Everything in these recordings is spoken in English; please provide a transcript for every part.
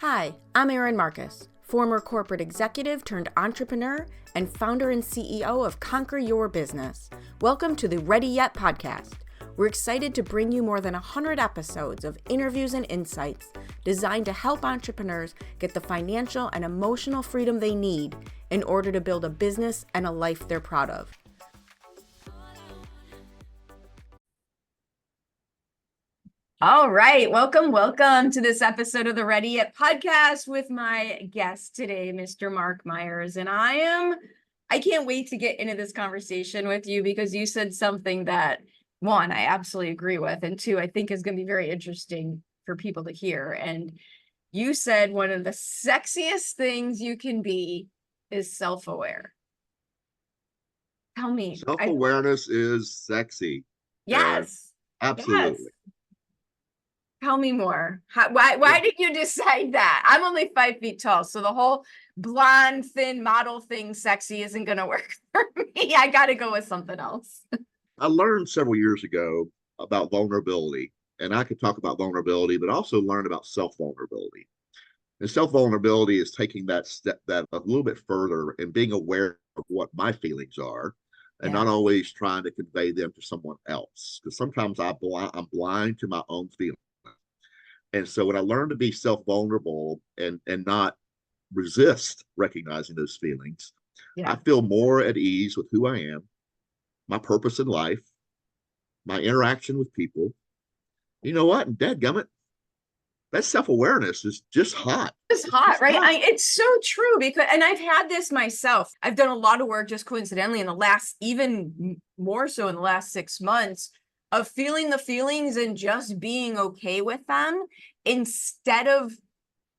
Hi, I'm Erin Marcus, former corporate executive turned entrepreneur and founder and CEO of Conquer Your Business. Welcome to the Ready Yet podcast. We're excited to bring you more than 100 episodes of interviews and insights designed to help entrepreneurs get the financial and emotional freedom they need in order to build a business and a life they're proud of. All right. Welcome to this episode of the Ready Yet podcast with my guest today, Mr. Mark Myers. And I can't wait to get into this conversation with you because you said something that, one, I absolutely agree with, and two, I think is going to be very interesting for people to hear. And you said one of the sexiest things you can be is self-aware. Tell me. Self-awareness is sexy. Yes. Absolutely. Yes. Tell me more. Why did you decide that? I'm only 5 feet tall, so the whole blonde, thin model thing sexy isn't going to work for me. I got to go with something else. I learned several years ago about vulnerability, and I could talk about vulnerability, but also learn about self-vulnerability. And self-vulnerability is taking that step that a little bit further and being aware of what my feelings are and not always trying to convey them to someone else. Because sometimes I'm blind to my own feelings. And so when I learned to be self-vulnerable and not resist recognizing those feelings, I feel more at ease with who I am, my purpose in life, my interaction with people. You know what? And dadgummit, that self-awareness is just hot. It's hot, right? It's so true because, and I've had this myself. I've done a lot of work just coincidentally in the last, even more so in the last 6 months, of feeling the feelings and just being okay with them instead of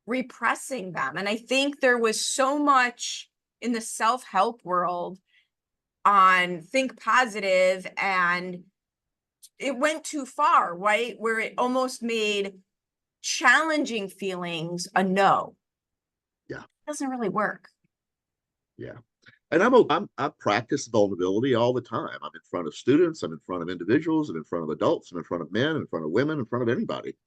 repressing them. And I think there was so much in the self-help world on think positive, and it went too far, right? Where it almost made challenging feelings a no. Yeah. It doesn't really work. Yeah. And I practice vulnerability all the time. I'm in front of students, I'm in front of individuals, I'm in front of adults, I'm in front of men, in front of women, in front of anybody,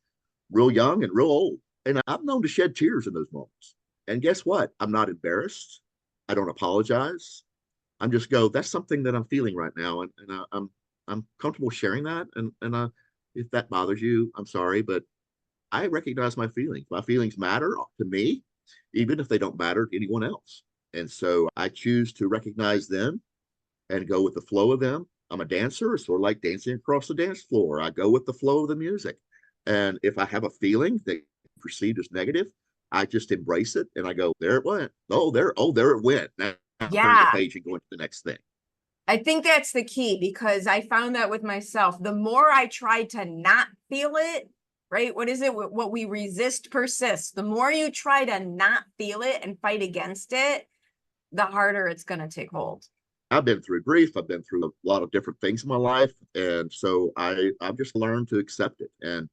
real young and real old. And I'm known to shed tears in those moments. And guess what? I'm not embarrassed. I don't apologize. I'm just that's something that I'm feeling right now. And I'm comfortable sharing that. And if that bothers you, I'm sorry, but I recognize my feelings. My feelings matter to me, even if they don't matter to anyone else. And so I choose to recognize them and go with the flow of them. I'm a dancer, sort of like dancing across the dance floor. I go with the flow of the music. And if I have a feeling that perceived as negative, I just embrace it and I go, there it went. There it went. Now turn the page and go into the next thing. I think that's the key because I found that with myself. The more I tried to not feel it, right? What is it? What we resist persists. The more you try to not feel it and fight against it, the harder it's going to take hold. I've been through grief. I've been through a lot of different things in my life. And so I've just learned to accept it. And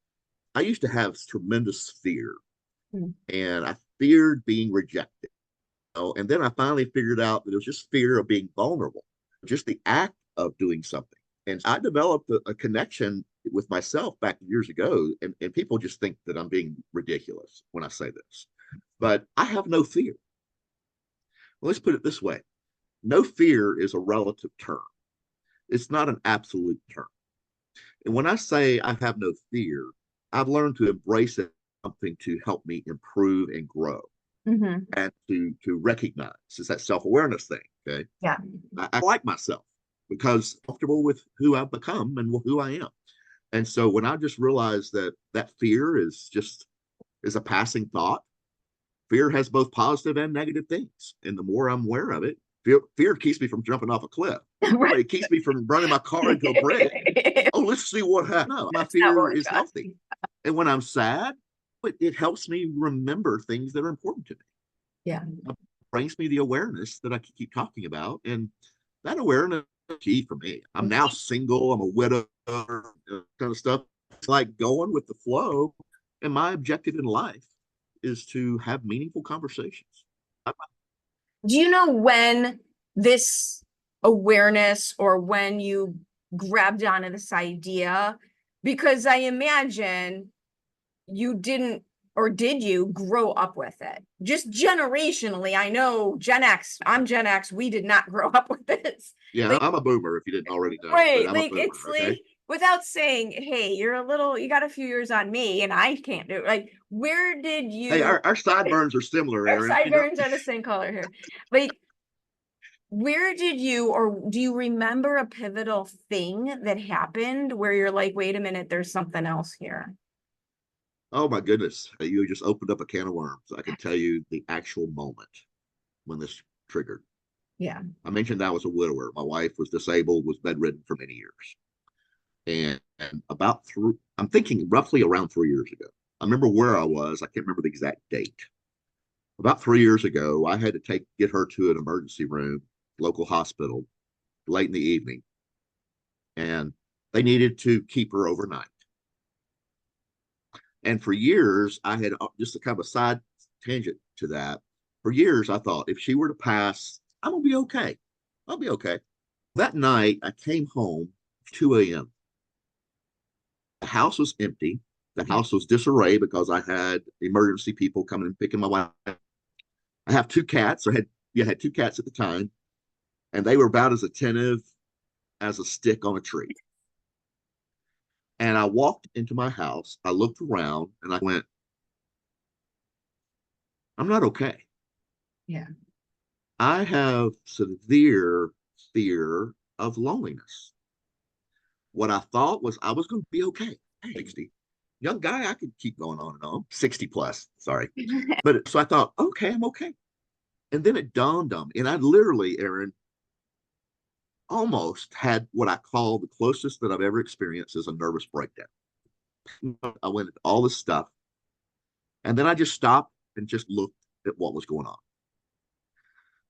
I used to have tremendous fear. And I feared being rejected. And then I finally figured out that it was just fear of being vulnerable, just the act of doing something. And I developed a connection with myself back years ago. And people just think that I'm being ridiculous when I say this. But I have no fear. Well, let's put it this way. No fear is a relative term. It's not an absolute term. And when I say I have no fear, I've learned to embrace it, something to help me improve and grow. And to recognize. It's that self-awareness thing. Okay. Yeah. I like myself because I'm comfortable with who I've become and who I am. And so when I just realized that fear is a passing thought, fear has both positive and negative things. And the more I'm aware of it, fear keeps me from jumping off a cliff. Right. It keeps me from running my car into a bridge. Let's see what happens. No, my fear is healthy. And when I'm sad, it helps me remember things that are important to me. Yeah. It brings me the awareness that I keep talking about. And that awareness is key for me. I'm now single. I'm a widow, kind of stuff. It's like going with the flow. And my objective in life is to have meaningful conversations. Do you know when this awareness or when you grabbed onto this idea? Because I imagine you didn't or did you grow up with it? Just generationally, I know Gen X, I'm Gen X, we did not grow up with this. Yeah, Like, I'm a boomer if you didn't already know, but right, I'm a like boomer. it's Okay. like without saying, hey, you got a few years on me and I can't do it. Like, where did Hey, you our sideburns are similar, our Aaron. You know, sideburns are the same color here. Like, where did you, or do you remember a pivotal thing that happened where you're like, wait a minute, there's something else here? oh my goodness, you just opened up a can of worms. I can tell you the actual moment when this triggered. Yeah. I mentioned I was a widower. My wife was disabled, was bedridden for many years. And about through, I'm thinking roughly around 3 years ago. I remember where I was. I can't remember the exact date. About 3 years ago, I had to get her to an emergency room, local hospital, late in the evening, and they needed to keep her overnight. And for years, I had just a kind of a side tangent to that. For years, I thought if she were to pass, I'm gonna be okay. I'll be okay. That night, I came home 2 a.m. The house was empty. The house was disarray because I had emergency people coming and picking my wife. I have two cats. I had two cats at the time, and they were about as attentive as a stick on a tree. And I walked into my house. I looked around and I went, I'm not okay. Yeah. I have severe fear of loneliness. What I thought was I was going to be okay. 60. Young guy, I could keep going on and on. 60 plus, sorry. But so I thought, okay, I'm okay. And then it dawned on me, and I literally, Aaron, almost had what I call the closest that I've ever experienced as a nervous breakdown. I went into all this stuff, and then I just stopped and just looked at what was going on.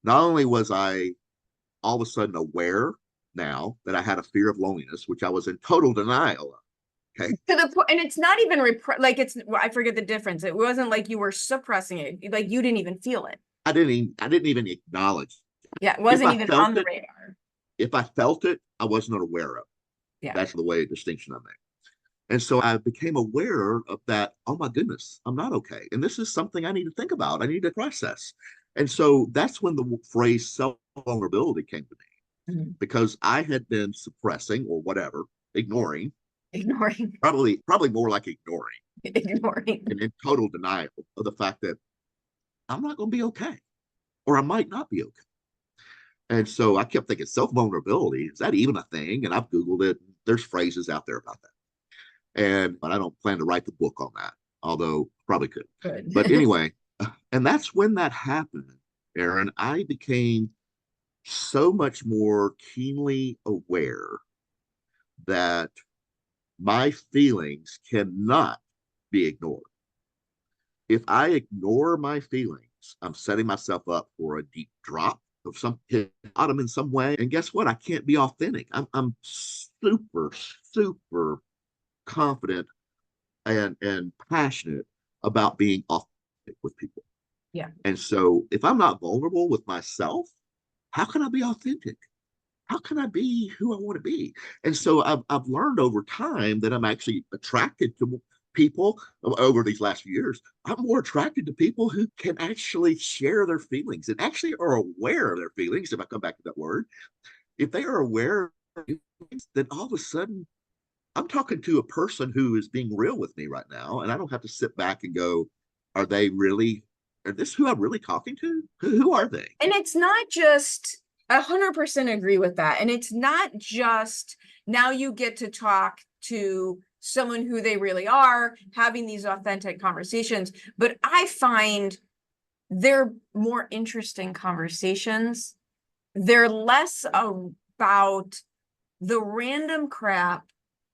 Not only was I all of a sudden aware now that I had a fear of loneliness, which I was in total denial of. Okay. To the point, and it's not even like it's, I forget the difference. It wasn't like you were suppressing it, like you didn't even feel it. I didn't even acknowledge. Yeah, it If wasn't I even felt on the it, radar. if I felt it, I was not aware of. Yeah. That's the way distinction I make. And so I became aware of that. Oh my goodness, I'm not okay. And this is something I need to think about. I need to process. And so that's when the phrase self vulnerability came to me Mhm. because I had been suppressing or whatever, ignoring, Ignoring, probably more like ignoring ignoring. and in total denial of the fact that I'm not going to be okay or I might not be okay. And so I kept thinking self vulnerability, is that even a thing? And I've Googled it. There's phrases out there about that. But I don't plan to write the book on that, although probably could. But Good. anyway, and that's when that happened, Aaron. I became so much more keenly aware that my feelings cannot be ignored. If I ignore my feelings, I'm setting myself up for a deep drop of some hit bottom in some way. And guess what? I can't be authentic. I'm super, super confident and passionate about being authentic with people. Yeah. And so if I'm not vulnerable with myself, how can I be authentic? How can I be who I want to be? And so I've learned over time that I'm actually attracted to people over these last few years. I'm more attracted to people who can actually share their feelings and actually are aware of their feelings. If I come back to that word, if they are aware, then all of a sudden I'm talking to a person who is being real with me right now, and I don't have to sit back and go, "Are they really? Are this who I'm really talking to? Who are they?" And it's not just 100% agree with that. And it's not just now you get to talk to someone who they really are, having these authentic conversations. But I find they're more interesting conversations. They're less about the random crap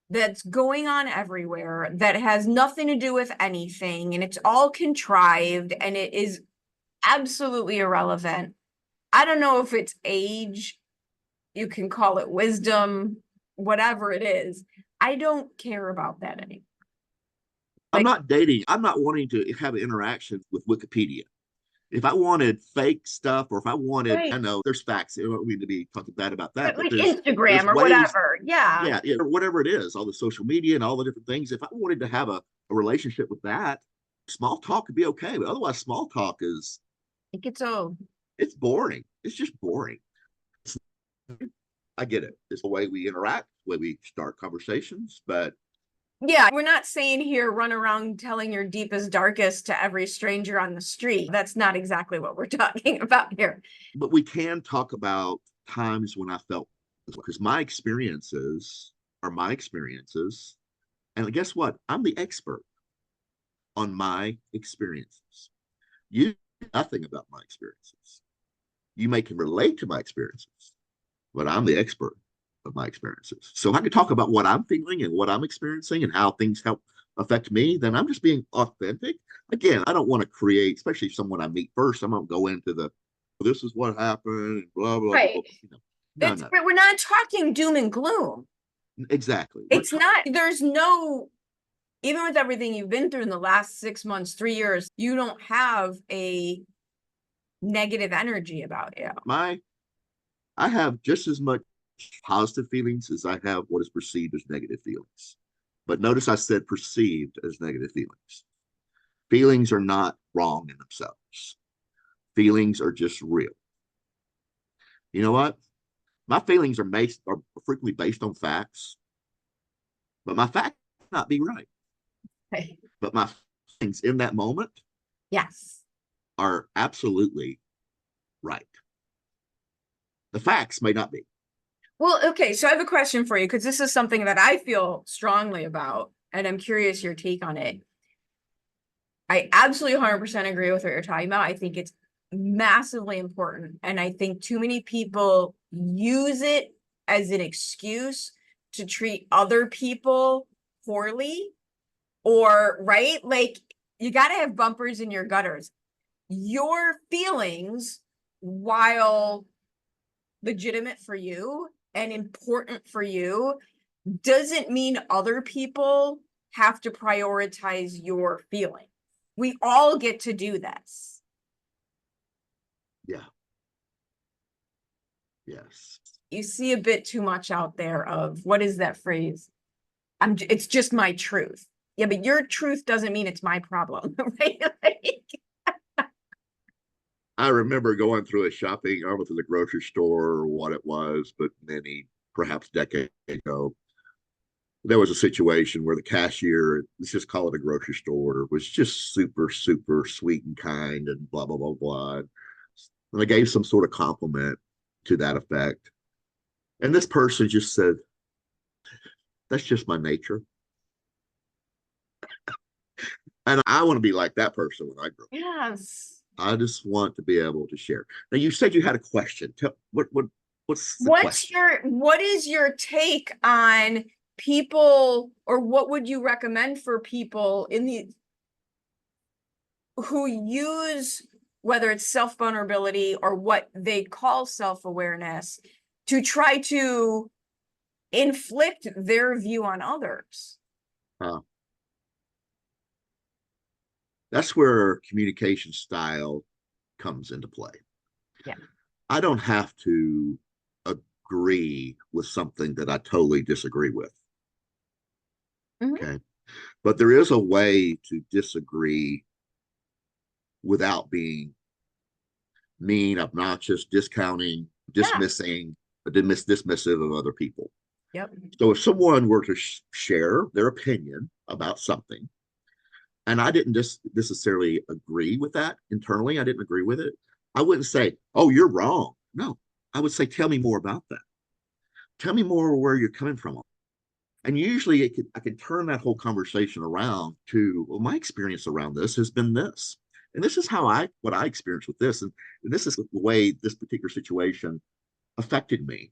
that's going on everywhere that has nothing to do with anything and it's all contrived and it is absolutely irrelevant. I don't know if it's age, you can call it wisdom, whatever it is. I don't care about that anymore. I'm Like, not dating. I'm not wanting to have an interaction with Wikipedia. If I wanted fake stuff, or if I wanted, I right, know there's facts. I don't mean to be talking bad about that, but but like there's Instagram or ways, whatever. Yeah. yeah, whatever it is, all the social media and all the different things. If I wanted to have a relationship with that, Small talk could be okay, but otherwise small talk It gets old. it's boring. It's just boring. I get it. It's the way we interact, the way we start conversations, but Yeah, we're not saying here run around telling your deepest, darkest to every stranger on the street. That's not exactly what we're talking about here. we can talk about times when I felt, because my experiences are my experiences. And guess what? I'm the expert on my experiences. You know nothing about my experiences. You may can relate to my experiences, but I'm the expert of my experiences. So if I can talk about what I'm feeling and what I'm experiencing and how things help affect me, then I'm just being authentic. Again, I don't want to create, especially someone I meet first, I don't go into the this is what happened, blah blah Right. blah. You know, no, no, We're not talking doom and gloom. exactly. It's not, there's no, even with everything you've been through in the last 6 months, 3 years, you don't have a negative energy about you. I have just as much positive feelings as I have what is perceived as negative feelings. But notice I said perceived as negative feelings. Feelings are not wrong in themselves. Feelings are just real. You know what? My feelings are frequently based on facts, but my facts may not be right. Right. But my feelings in that moment Yes. are absolutely right. The facts may not be. Well, okay, so I have a question for you because this is something that I feel strongly about, and I'm curious your take on it. I absolutely 100% agree with what you're talking about. I think it's massively important, and I think too many people use it as an excuse to treat other people poorly, or right? Like, you got to have bumpers in your gutters. Your feelings, while legitimate for you and important for you, doesn't mean other people have to prioritize your feelings. We all get to do this. Yeah. Yes. You see a bit too much out there of, what is that phrase? It's just my truth. Yeah, but your truth doesn't mean it's my problem, right? I remember going through a shopping, I was in the grocery store or what it was, but many, perhaps decades ago, there was a situation where the cashier, let's just call it a grocery store, was just super, super sweet and kind and blah, blah, blah, blah. And I gave some sort of compliment to that effect. And this person just said, that's just my nature. And I want to be like that person when I grow up. Yes. I just want to be able to share. Now you said you had a question. Tell what's the question? What is your take on people, or what would you recommend for people in the who use, whether it's self-vulnerability or what they call self-awareness, to try to inflict their view on others? Uh, that's where communication style comes into play. Yeah. I don't have to agree with something that I totally disagree with. Mhm. Okay. But there is a way to disagree without being mean, obnoxious, discounting, Yeah. dismissive of other people. Yep. So if someone were to share their opinion about something, and I didn't just necessarily agree with that internally, I didn't agree with it, I wouldn't say, oh, you're wrong. No, I would say, tell me more about that. Tell me more where you're coming from. And usually I can turn that whole conversation around to, well, my experience around this has been this. And this is what I experienced with this. And this is the way this particular situation affected me.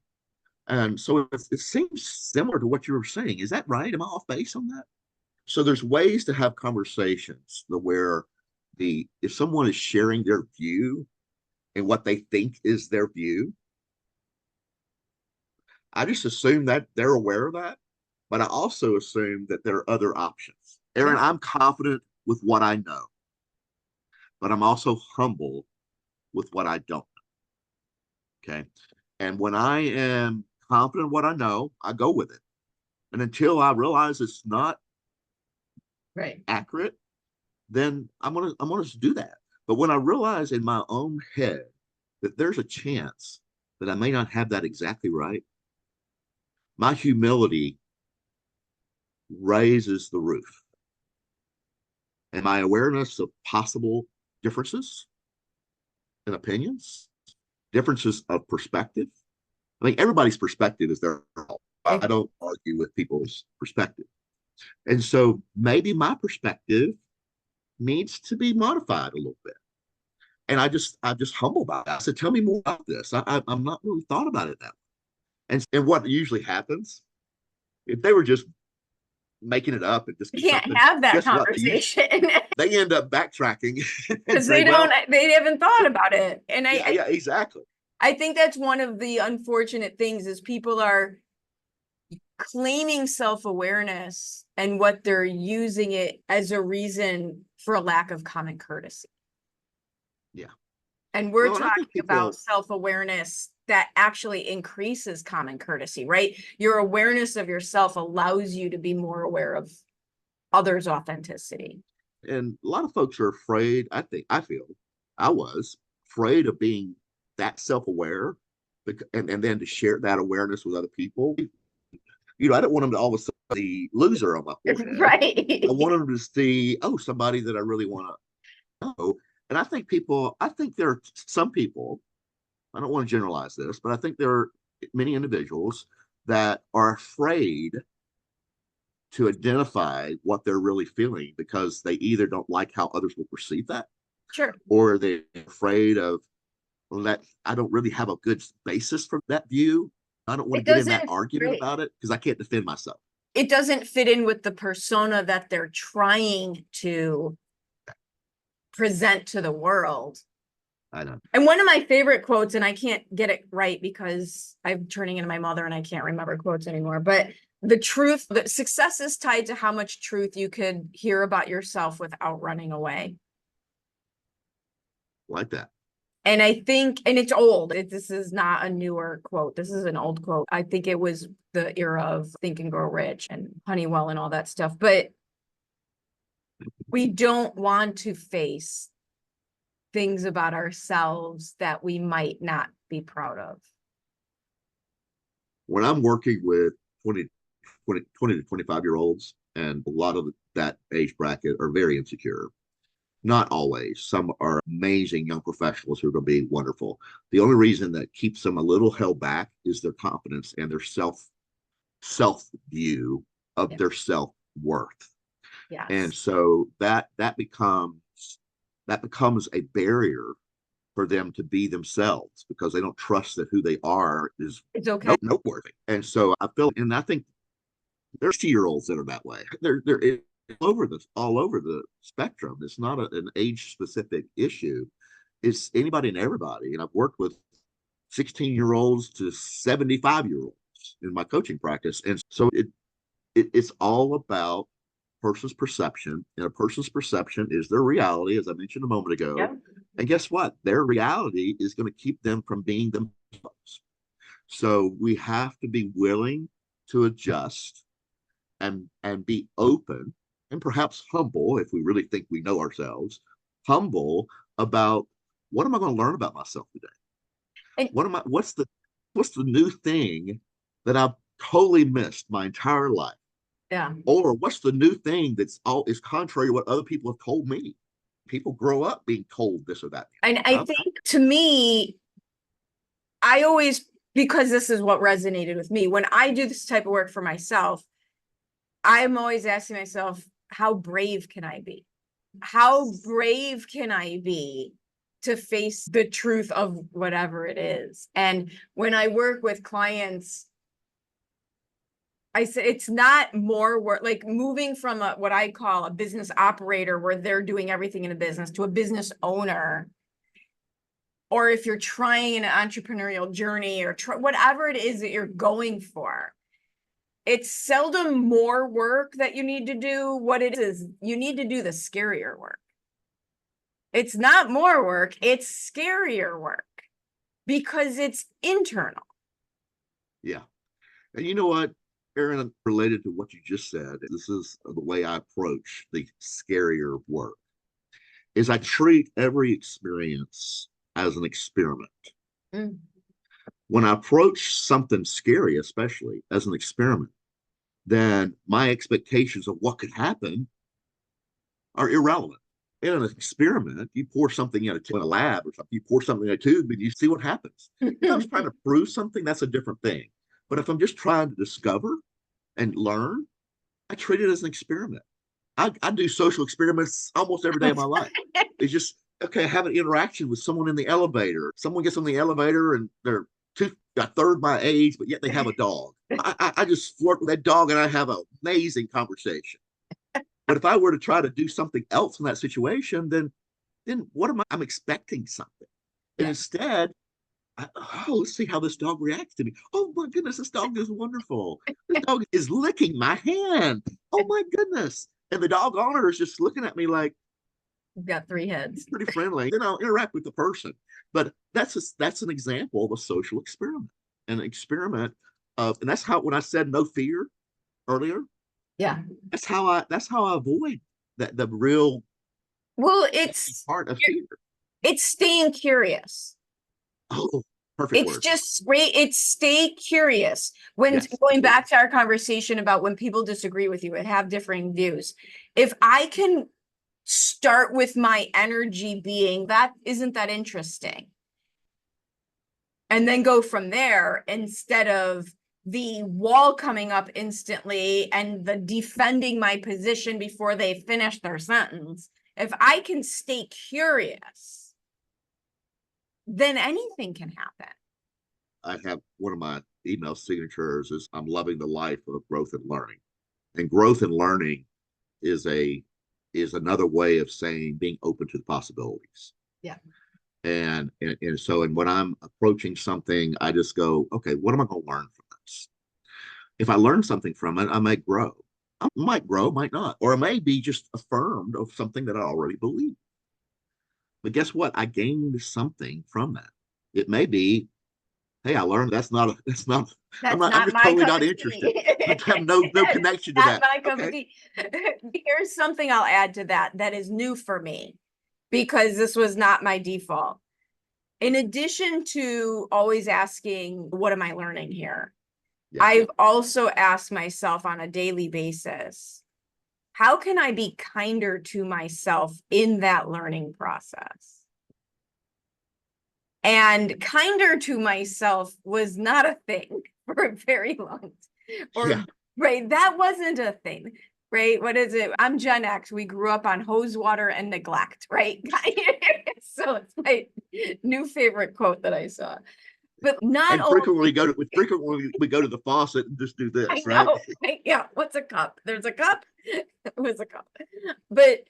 And so it seems similar to what you were saying. Is that right? Am I off base on that? So there's ways to have conversations where if someone is sharing their view and what they think is their view, I just assume that they're aware of that, but I also assume that there are other options. Aaron, Yeah. I'm confident with what I know, but I'm also humble with what I don't know. Okay. And when I am confident in what I know, I go with it. And until I realize it's not Right. accurate, then I'm gonna do that. But when I realize in my own head that there's a chance that I may not have that exactly right, my humility raises the roof, and my awareness of possible differences and opinions, differences of perspective. I mean, everybody's perspective is their own. I don't argue with people's perspective. And so maybe my perspective needs to be modified a little bit. And I'm just humble about it. I said, tell me more about this. I'm not really thought about it that way. And what usually happens, if they were just making it up and just be You can't something, have that guess what? conversation They end up backtracking and because say, well, they haven't thought about it. And yeah, exactly. I think that's one of the unfortunate things is people are claiming self-awareness and what they're using it as a reason for a lack of common courtesy. Yeah. And we're Well, and I talking think people, about self-awareness that actually increases common courtesy, right? Your awareness of yourself allows you to be more aware of others' authenticity. and a lot of folks are afraid. I feel I was afraid of being that self-aware, and then to share that awareness with other people. You know, I didn't want them to always see the loser on my forehead. Right. I wanted them to see, oh, somebody that I really want to know. And I think there are some people, I don't want to generalize this, but I think there are many individuals that are afraid to identify what they're really feeling because they either don't like how others will perceive that, Sure. or they're afraid of that I don't really have a good basis for that view. I don't want It to get in that doesn't, argument right. about it because I can't defend myself. It doesn't fit in with the persona that they're trying to present to the world. I know. And one of my favorite quotes, and I can't get it right because I'm turning into my mother and I can't remember quotes anymore, but the truth, that success is tied to how much truth you could hear about yourself without running away. Like that. And I think, and it's old, this is not a newer quote. This is an old quote. I think it was the era of Think and Grow Rich and Honeywell and all that stuff. But we don't want to face things about ourselves that we might not be proud of. When I'm working with 20 to 25-year olds, and a lot of that age bracket are very insecure. Not always. Some are amazing young professionals who are going to be wonderful. The only reason that keeps them a little held back is their confidence and their self view of Yeah. their self worth. Yes. And so that becomes a barrier for them to be themselves because they don't trust that who they are is It's okay. noteworthy. And so I feel, and I think there's 2-year-olds that are that way. They're all over the spectrum. It's not an age specific issue. It's anybody and everybody. And I've worked with 16-year-olds to 75-year-olds in my coaching practice. And so it's all about person's perception, and a person's perception is their reality, as I mentioned a moment ago. Yeah. And guess what? Their reality is going to keep them from being themselves. So we have to be willing to adjust and be open and perhaps humble if we really think we know ourselves, humble about what am I going to learn about myself today? And What's the new thing that I've totally missed my entire life? yeah. Or what's the new thing that's all is contrary to what other people have told me? People grow up being told this or that. And I think to me, I always, because this is what resonated with me, when I do this type of work for myself, I'm always asking myself, how brave can I be? How brave can I be to face the truth of whatever it is? And when I work with clients, I say it's not more work, like moving from what I call a business operator where they're doing everything in a business to a business owner. Or if you're trying an entrepreneurial journey or whatever it is that you're going for, it's seldom more work that you need to do. What it is, you need to do the scarier work. It's not more work, it's scarier work because it's internal. Yeah. And you know what, Aaron, related to what you just said, this is the way I approach the scarier work. is I treat every experience as an experiment. Mm. When I approach something scary, especially as an experiment, then my expectations of what could happen are irrelevant. In an experiment, you pour something in a lab or something, you pour something in a tube and you see what happens. If I was trying to prove something, that's a different thing. But if I'm just trying to discover and learn, I treat it as an experiment. I do social experiments almost every day of my life. It's just, okay, I have an interaction with someone in the elevator. Someone gets on the elevator and they're a third my age, but yet they have a dog. I just flirt with that dog and I have an amazing conversation. But if I were to try to do something else in that situation, then what am I? I'm expecting something. And Yeah. instead, let's see how this dog reacts to me. Oh my goodness, this dog is wonderful. This dog is licking my hand. Oh my goodness. And the dog owner is just looking at me like, You've got three heads. pretty friendly. Then I'll interact with the person. But that's an example of a social experiment. An experiment of, and that's how when I said no fear earlier, Yeah. that's how I avoid that the real Well, it's part of fear. it's staying curious. Oh, perfect It's word. just great. It's stay curious. When Yes, going absolutely. back to our conversation about when people disagree with you and have differing views, if I can start with my energy being that isn't that interesting, and then go from there instead of the wall coming up instantly and the defending my position before they finish their sentence. If I can stay curious, then anything can happen. I have one of my email signatures is I'm loving the life of growth and learning. And growth and learning is another way of saying being open to the possibilities. Yeah. And so and when I'm approaching something, I just go, okay, what am I going to learn from this? If I learn something from it, I might grow. I might grow, might not, or I may be just affirmed of something that I already believe. But guess what? I gained something from that. It may be, hey, I learned That's I'm not just my totally cup not of interested. tea. I have no connection to Not that. my cup of Okay. tea. Here's something I'll add to that is new for me because this was not my default. In addition to always asking, what am I learning here? Yeah. I've also asked myself on a daily basis, how can I be kinder to myself in that learning process? And kinder to myself was not a thing for a very long time. Or, Yeah. right, that wasn't a thing, right? What is it? I'm Gen X. We grew up on hose water and neglect, right? So it's my new favorite quote that I saw. But not And only, frequently we go to the faucet and just do I this, right? know, right? Yeah, what's a cup? There's a cup. It was a cup. But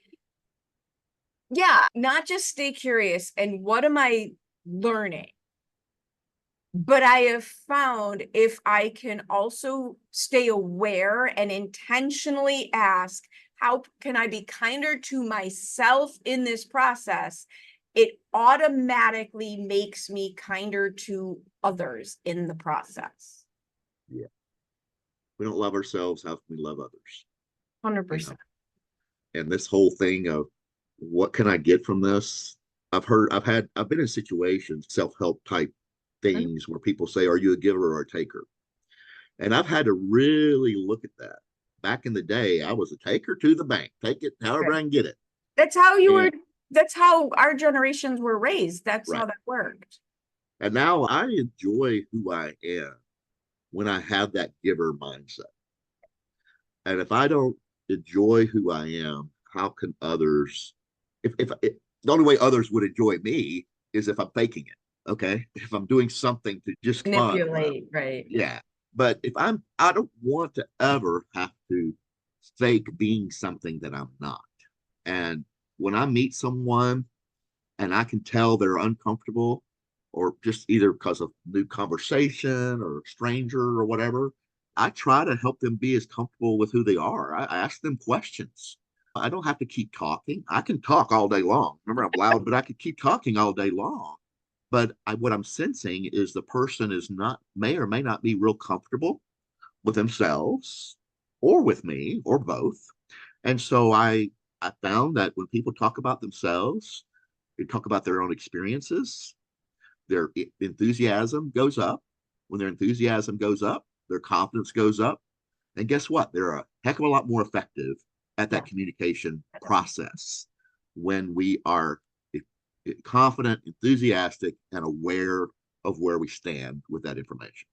yeah, not just stay curious and what am I learning? But I have found if I can also stay aware and intentionally ask, how can I be kinder to myself in this process? It automatically makes me kinder to others in the process. Yeah. We don't love ourselves. How can we love others? You know, 100%. and this whole thing of what can I get from this? I've been in situations, self-help type things where people say, are you a giver or a taker? And I've had to really look at that. Back in the day, I was a taker to the bank, take it however I can get it. That's how you were, And that's how our generations were raised. That's how right. that worked. And now I enjoy who I am when I have that giver mindset. And if I don't enjoy who I am, how can others, if the only way others would enjoy me is if I'm faking it. Okay. If I'm doing something to just fun. Manipulate, right? Yeah. But I don't want to ever have to fake being something that I'm not. And when I meet someone and I can tell they're uncomfortable or just either because of new conversation or a stranger or whatever, I try to help them be as comfortable with who they are. I ask them questions. I don't have to keep talking. I can talk all day long. Remember, I'm loud, but I could keep talking all day long. But what I'm sensing is the person is not, may or may not be real comfortable with themselves or with me or both. And so I found that when people talk about themselves, they talk about their own experiences, their enthusiasm goes up. When their enthusiasm goes up, their confidence goes up. And guess what? They're a heck of a lot more effective at Yeah. that communication process when we are confident, enthusiastic, and aware of where we stand with that information.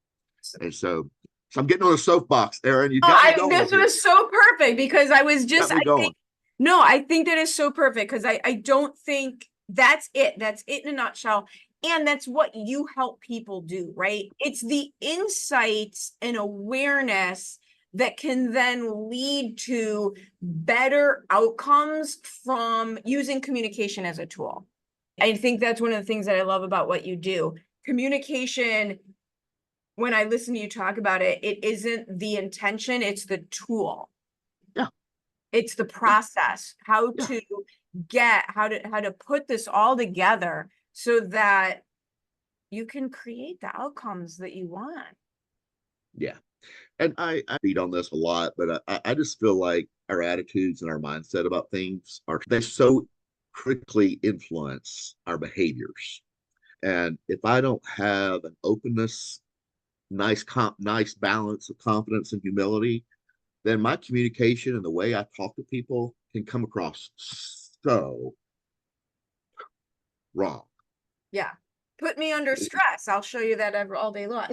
And so I'm getting on a soapbox, Aaron. You got me going This here. was so perfect because I was just, Got me going. I think that is so perfect because I don't think that's it. That's it in a nutshell. And that's what you help people do, right? It's the insights and awareness that can then lead to better outcomes from using communication as a tool. I think that's one of the things that I love about what you do. Communication, when I listen to you talk about it, it isn't the intention, it's the tool. Yeah. It's the process, how Yeah. to put this all together so that you can create the outcomes that you want. Yeah. And I beat on this a lot, but I just feel like our attitudes and our mindset about things they so critically influence our behaviors. And if I don't have an openness, nice balance of confidence and humility, then my communication and the way I talk to people can come across so wrong. Yeah. Put me under stress. I'll show you that all day long.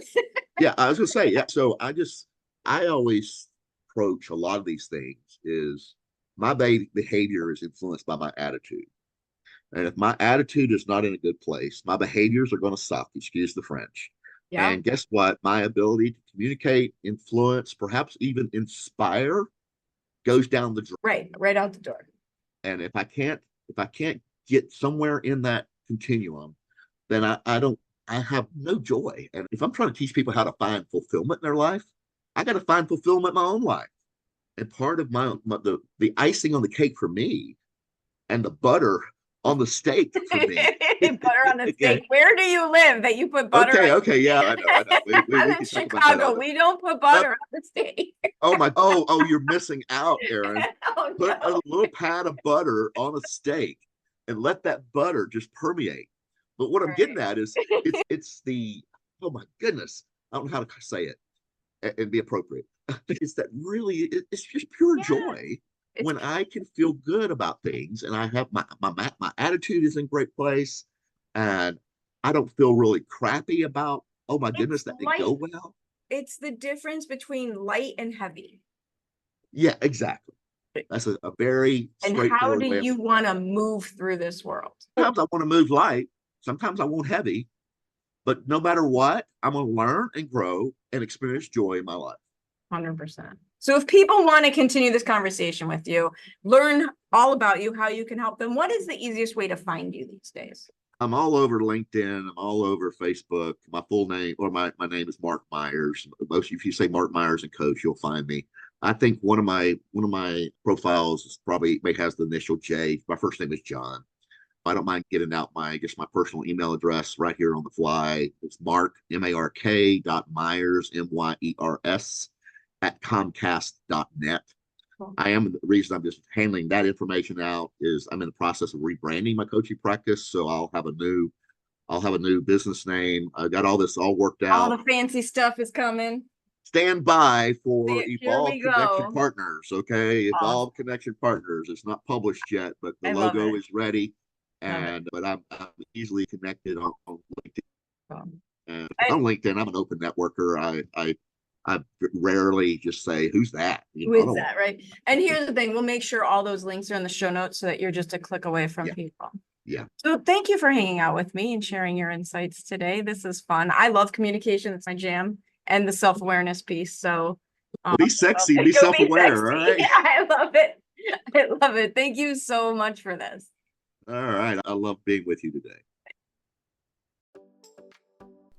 Yeah, I was gonna say, yeah. So I always approach a lot of these things is my behavior is influenced by my attitude. And if my attitude is not in a good place, my behaviors are going to suck, excuse the French. Yeah. And guess what? My ability to communicate, influence, perhaps even inspire goes down the drain. Right out the door. And if I can't get somewhere in that continuum, then I have no joy. And if I'm trying to teach people how to find fulfillment in their life, I got to find fulfillment in my own life. And part of the icing on the cake for me and the butter on the steak for me. Butter on the steak. Where do you live that you put butter on? Okay, yeah, I know. I'm in Chicago. We don't put butter on the steak. Oh, you're missing out, Aaron. Oh, Put no. a little pat of butter on a steak and let that butter just permeate. But what I'm getting at is it's the, oh my goodness, I don't know how to say it and be appropriate. It's that really, it's just pure joy when I can feel good about things and I have my attitude is in great place and I don't feel really crappy about, oh my goodness, that didn't go well. It's the difference between light and heavy. Yeah, exactly. That's a very straightforward. And how do you want to move through this world? Sometimes I want to move light. Sometimes I want heavy. But no matter what, I'm going to learn and grow and experience joy in my life. 100%. So if people want to continue this conversation with you, learn all about you, how you can help them, what is the easiest way to find you these days? I'm all over LinkedIn. I'm all over Facebook. My full name, or my name is Mark Myers. Most, if you say Mark Myers and Coach, you'll find me. I think one of my profiles is probably has the initial J. My first name is John. I don't mind getting out my personal email address right here on the fly. It's Mark Myers at Comcast.net. The reason I'm just handling that information out is I'm in the process of rebranding my coaching practice. So I'll have a new business name. I got all this all worked out. All the fancy stuff is coming. Stand by for Evolve Connection Partners. Okay. Evolve Connection Partners. It's not published yet, but the logo is ready. But I'm easily connected on LinkedIn. And on LinkedIn, I'm an open networker. I rarely just say, who's that? Who is that, right? And here's the thing, we'll make sure all those links are in the show notes so that you're just a click away from people. Yeah. So thank you for hanging out with me and sharing your insights today. This is fun. I love communication. It's my jam, and the self-awareness piece. So be sexy, be self-aware. All right. Yeah, I love it. I love it. Thank you so much for this. All right. I love being with you today.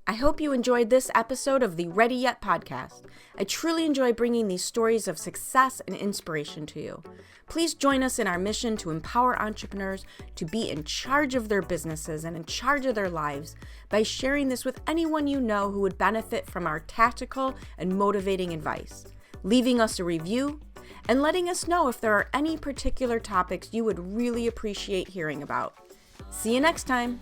I hope you enjoyed this episode of the Ready Yet podcast. I truly enjoy bringing these stories of success and inspiration to you. Please join us in our mission to empower entrepreneurs to be in charge of their businesses and in charge of their lives by sharing this with anyone you know who would benefit from our tactical and motivating advice, leaving us a review, and letting us know if there are any particular topics you would really appreciate hearing about. See you next time.